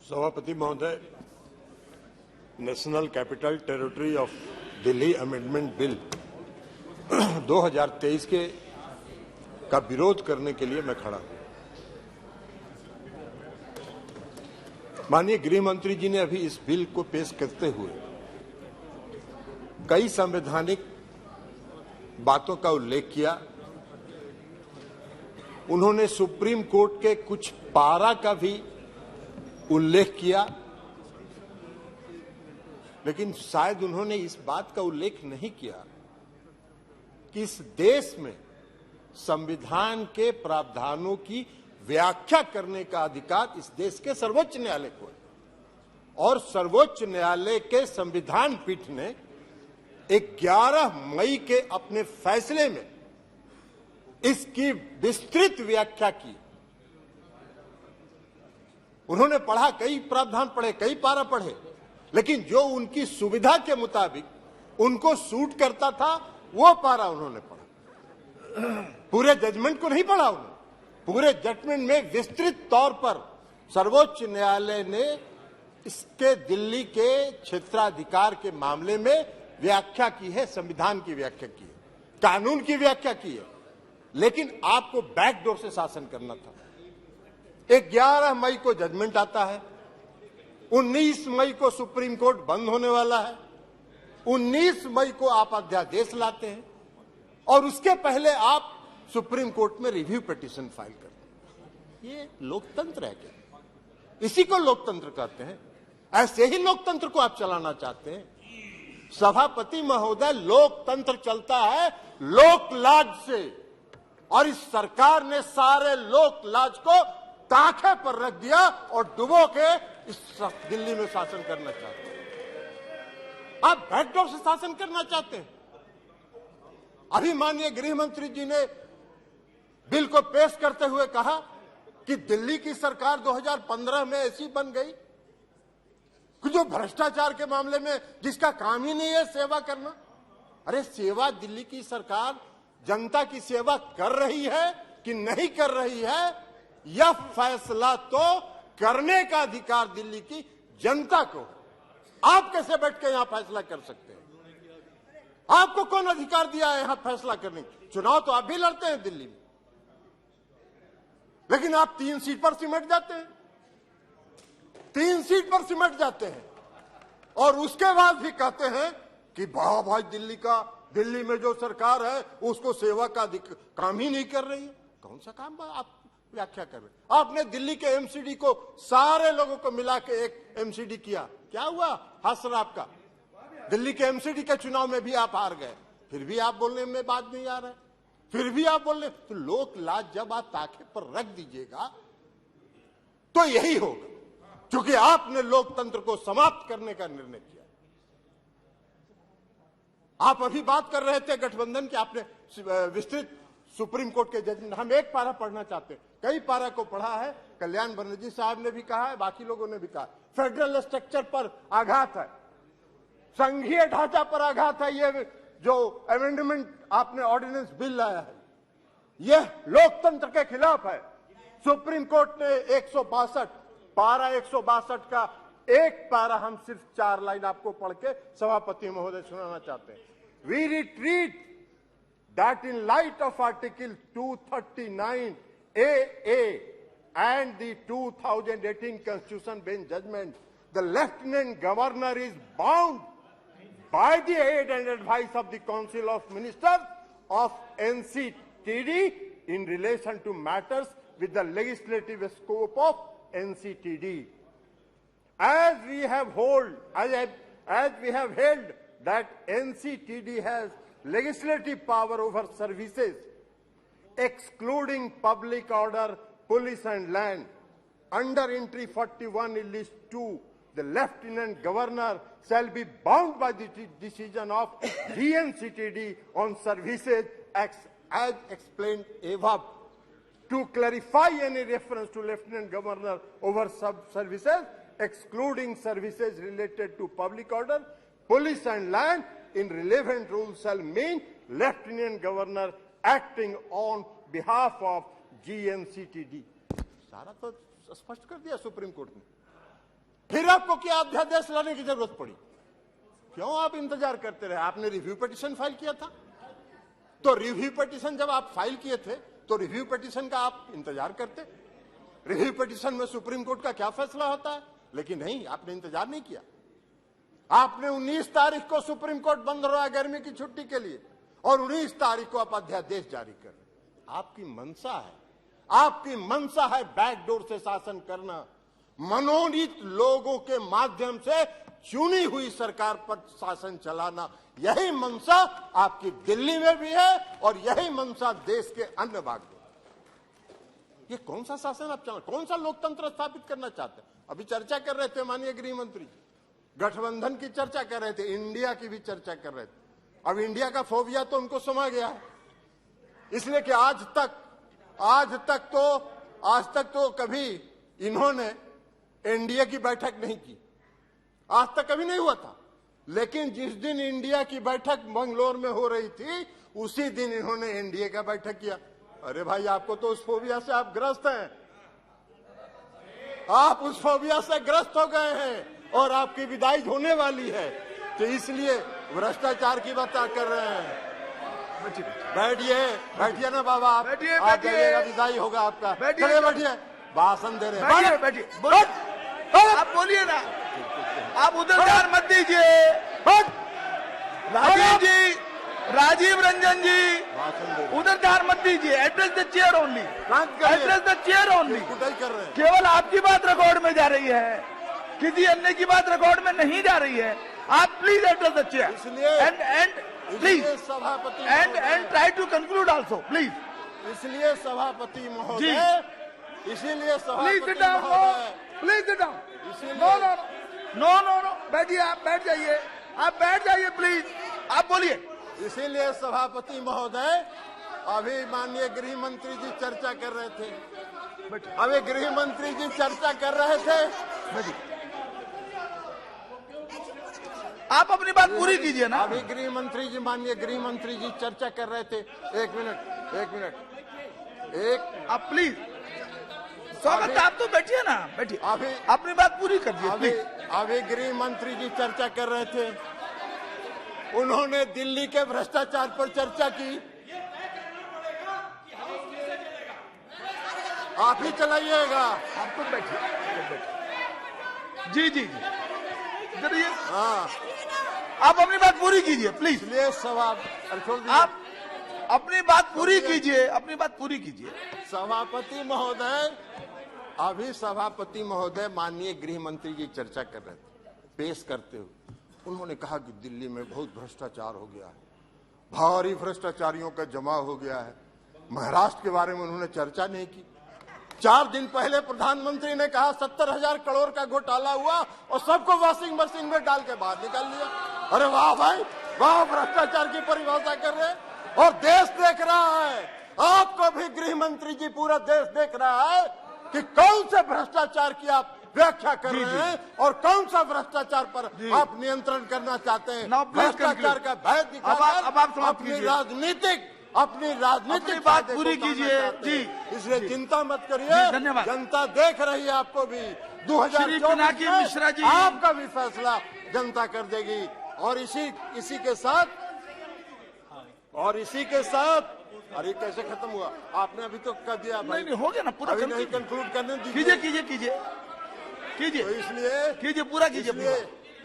सभापति महोदय, national capital territory of Delhi amendment bill 2023 का विरोध करने के लिए मैं खड़ा हूं। माननीय गृह मंत्री जी ने अभी इस बिल को पेश करते हुए कई संवैधानिक बातों का उल्लेख किया। उन्होंने सुप्रीम कोर्ट के कुछ पारा का भी उल्लेख किया, लेकिन शायद उन्होंने इस बात का उल्लेख नहीं किया कि इस देश में संविधान के प्रावधानों की व्याख्या करने का अधिकार इस देश के सर्वोच्च न्यायालय को है और सर्वोच्च न्यायालय के संविधान पीठ ने 11 मई के अपने फैसले में इसकी विस्तृत व्याख्या की। उन्होंने पढ़ा, कई प्रावधान पढ़े, कई पारा पढ़े, लेकिन जो उनकी सुविधा के मुताबिक उनको सूट करता था वो पारा उन्होंने पढ़ा। पूरे जजमेंट को नहीं पढ़ा उन्होंने। पूरे जजमेंट में विस्तृत तौर पर सर्वोच्च न्यायालय ने इसके दिल्ली के क्षेत्राधिकार के मामले में व्याख्या की है, संविधान की व्याख्या की है, कानून की व्याख्या की है, लेकिन आपको बैकडोर से शासन करना था। 11 मई को जजमेंट आता है, 19 मई को सुप्रीम कोर्ट बंद होने वाला है, 19 मई को आप अध्यादेश लाते हैं और उसके पहले आप सुप्रीम कोर्ट में रिव्यू पिटीशन फाइल करते हैं। ये लोकतंत्र है क्या? इसी को लोकतंत्र कहते हैं। ऐसे ही लोकतंत्र को आप चलाना चाहते हैं? सभापति महोदय, लोकतंत्र चलता है लोकलाज से और इस सरकार ने सारे लोकलाज को ताखे पर रख दिया और डुबो के इस दिल्ली में शासन करना चाहते हैं। आप बैकडोर से शासन करना चाहते हैं। अभी माननीय गृह मंत्री जी ने बिल को पेश करते हुए कहा कि दिल्ली की सरकार 2015 में ऐसी बन गई कि जो भ्रष्टाचार के मामले में जिसका काम ही नहीं है सेवा करना। अरे सेवा दिल्ली की सरकार जनता की सेवा कर रही है कि नहीं कर रही है, यह फैसला तो करने का अधिकार दिल्ली की जनता को। आप कैसे बैठ के यहां फैसला कर सकते हैं? आपको कौन अधिकार दिया है यहां फैसला करने की? चुनाव तो आप भी लड़ते हैं दिल्ली में, लेकिन आप 3 सीट पर सिमट जाते हैं, 3 सीट पर सिमट जाते हैं और उसके बाद भी कहते हैं कि वाह भाई दिल्ली में जो सरकार है उसको सेवा का काम ही नहीं कर रही है। कौन सा काम आप व्याख्या कर रहे? आपने दिल्ली के एमसीडी को सारे लोगों को मिला के एक एमसीडी किया, क्या हुआ? हसर आपका दिल्ली के एमसीडी के चुनाव में भी आप हार गए, फिर भी आप बोलने में बात नहीं आ रहा है, फिर भी आप बोल रहे। तो लोक लाज जब आप ताखे पर रख दीजिएगा तो यही होगा, क्योंकि आपने लोकतंत्र को समाप्त करने का निर्णय किया। आप अभी बात कर रहे थे गठबंधन की, आपने विस्तृत सुप्रीम कोर्ट के जजमेंट, हम एक पारा पढ़ना चाहते हैं, कई पारा को पढ़ा है। कल्याण बनर्जी साहब ने भी कहा है, बाकी लोगों ने भी कहा, फेडरल स्ट्रक्चर पर आघात है, संघीय ढांचा पर आघात है। ये जो अमेंडमेंट आपने ऑर्डिनेंस बिल लाया है यह लोकतंत्र के खिलाफ है। सुप्रीम कोर्ट ने 162 पारा 162 का एक पारा, हम सिर्फ 4 लाइन आपको पढ़ के सभापति महोदय सुनाना चाहते हैं। We retreat that in light of Article 239 AA and the 2018 Constitution Bench judgment, the Lieutenant Governor is bound by the aid and advice of the Council of Ministers of NCTD in relation to matters with the legislative scope of NCTD. As we have held that NCTD has legislative power over services excluding public order, police and land. Under entry 41 in list 2, the Lieutenant Governor shall be bound by the decision of GNCTD on services as explained above. To clarify any reference to Lieutenant Governor over sub-services, excluding services related to public order, police and land, in relevant rules shall mean Lieutenant Governor acting on behalf of GNCTD. सारा तो स्पष्ट कर दिया supreme court ने। फिर आपको क्या अध्यादेश लाने की जरूरत पड़ी? क्यों आप इंतजार करते रहे? आपने रिव्यू पिटीशन फाइल किया था, तो रिव्यू पिटीशन जब आप फाइल किए थे तो रिव्यू पिटीशन का आप इंतजार करते। रिव्यू पिटीशन में सुप्रीम कोर्ट का क्या फैसला होता है, लेकिन नहीं, आपने इंतजार नहीं किया। आपने 19 तारीख को सुप्रीम कोर्ट बंद हो रहा है गर्मी की छुट्टी के लिए, और 19 तारीख को आप अध्यादेश जारी कर रहे। आपकी मंशा है, आपकी मंशा है बैकडोर से शासन करना, मनोनीत लोगों के माध्यम से चुनी हुई सरकार पर शासन चलाना। यही मंशा आपकी दिल्ली में भी है और यही मंशा देश के अन्य भाग में। ये कौन सा शासन आप चला, कौन सा लोकतंत्र स्थापित करना चाहते हैं? अभी चर्चा कर रहे थे माननीय गृह मंत्री जी, गठबंधन की चर्चा कर रहे थे, इंडिया की भी चर्चा कर रहे थे। अब इंडिया का फोबिया तो उनको समा गया है, इसलिए कि आज तक तो कभी इन्होंने एनडीए की बैठक नहीं की, आज तक कभी नहीं हुआ था। लेकिन जिस दिन इंडिया की बैठक बंगलोर में हो रही थी, उसी दिन इन्होंने एनडीए का बैठक किया। अरे भाई, आपको तो उस फोबिया से आप ग्रस्त हैं, आप उस फोबिया से ग्रस्त हो गए हैं और आपकी विदाई होने वाली है, तो इसलिए भ्रष्टाचार की बात कर रहे हैं। बैठिए ना बाबा, आप जाइएगा, विदाई होगा आपका। चलिए बैठिए, भाषण दे रहे हैं। बैठिए, आप बोलिए ना, आप उधर ध्यान मत दीजिए। राजीव रंजन जी, उधर ध्यान मत दीजिए। Address the chair only, address the chair only. केवल आपकी बात रिकॉर्ड में जा रही है, किसी अन्य की बात रिकॉर्ड में नहीं जा रही है। आप please address the chair and please सभापति and try to conclude also please. इसलिए सभापति महोदय, please sit down, please sit down. No, बैठिए, आप बैठ जाइए, प्लीज, आप बोलिए। इसीलिए सभापति महोदय, अभी माननीय गृह मंत्री जी चर्चा कर रहे थे, अभी गृह मंत्री जी चर्चा कर रहे थे। आप अपनी बात पूरी कीजिए ना। अभी गृह मंत्री जी, माननीय गृह मंत्री जी चर्चा कर रहे थे। एक मिनट, आप प्लीज, स्वागत, आप तो बैठिए ना, बैठिए, अभी अपनी बात पूरी कर दीजिए। अभी गृह मंत्री जी चर्चा कर रहे थे, उन्होंने दिल्ली के भ्रष्टाचार पर चर्चा की। आप ही चलाइएगा, आप तो बैठिए। जी, हाँ, आप अपनी बात पूरी कीजिए प्लीज। इसलिए सवाल आप अपनी बात पूरी कीजिए, सभापति महोदय, अभी सभापति महोदय माननीय गृह मंत्री जी चर्चा कर रहे थे, पेश करते हुए उन्होंने कहा कि दिल्ली में बहुत भ्रष्टाचार हो गया है, भारी भ्रष्टाचारियों का जमाव हो गया है। महाराष्ट्र के बारे में उन्होंने चर्चा नहीं की। 4 दिन पहले प्रधानमंत्री ने कहा 70,000 करोड़ का घोटाला हुआ और सबको वॉशिंग मशीन में डाल के बाहर निकाल लिया। अरे वाह भाई वाह, भ्रष्टाचार की परिभाषा कर रहे हैं और देश देख रहा है। आपको भी गृह मंत्री जी, पूरा देश देख रहा है कि कौन से भ्रष्टाचार की आप व्याख्या कर रहे हैं और कौन सा भ्रष्टाचार पर आप नियंत्रण करना चाहते हैं। भ्रष्टाचार का भय दिखाकर अपनी राजनीतिक बात पूरी कीजिए जी। इसलिए चिंता मत करिए, धन्यवाद। जनता देख रही है आपको भी। 2024 में मिश्रा जी, आपका भी फैसला जनता कर देगी। और इसी के साथ अरे कैसे खत्म हुआ? आपने अभी तो कर दिया भाई। नहीं, हो गया ना पूरा, अभी नहीं कंक्लूड करने दीजिए। कीजिए, तो इसलिए पूरा कीजिए।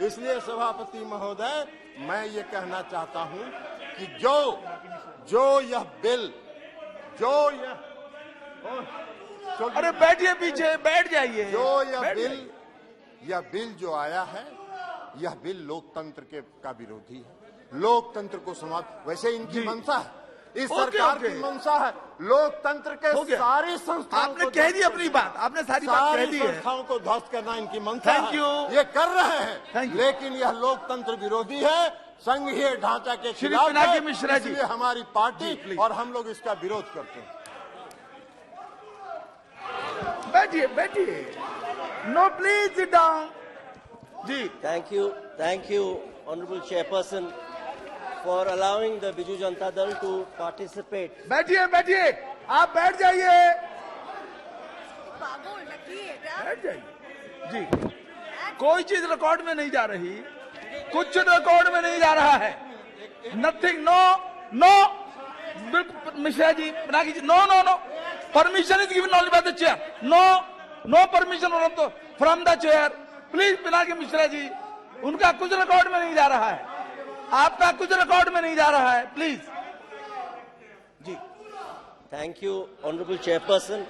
इसलिए सभापति महोदय, मैं ये कहना चाहता हूं कि जो यह बिल, अरे बैठिए, पीछे बैठ जाइए। यह बिल जो आया है, यह बिल लोकतंत्र का विरोधी है। लोकतंत्र को समाप्त, वैसे इनकी मंशा है, इस सरकार की मंशा है लोकतंत्र के सारी संस्थाओं। आपने कह दी अपनी बात, आपने सारी बात कह दी है। संस्थाओं को ध्वस्त करना इनकी मंशा है। Thank you. ये कर रहे हैं, लेकिन यह लोकतंत्र विरोधी है, संघीय ढांचा के खिलाफ है। मिश्रा जी, इसलिए हमारी पार्टी और हम लोग इसका विरोध करते हैं। बैठिए। No, please sit down. जी, thank you, Honorable Chairperson, for allowing the Biju Janata Dal to participate. बैठिए, आप बैठ जाइए। बाबू लगी है क्या? बैठ जाइए जी। कोई चीज रिकॉर्ड में नहीं जा रही, कुछ रिकॉर्ड में नहीं जा रहा है। Nothing, no no Mishra ji, Pinaki ji, no no no, permission is given only by the chair, no no permission from the chair, please Pinaki Mishra ji, उनका कुछ रिकॉर्ड में नहीं जा रहा है, आपका कुछ रिकॉर्ड में नहीं जा रहा है, प्लीज जी। Thank you, Honorable Chairperson,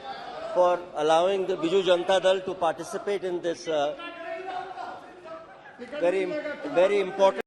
for allowing the Biju Janata Dal to participate in this very important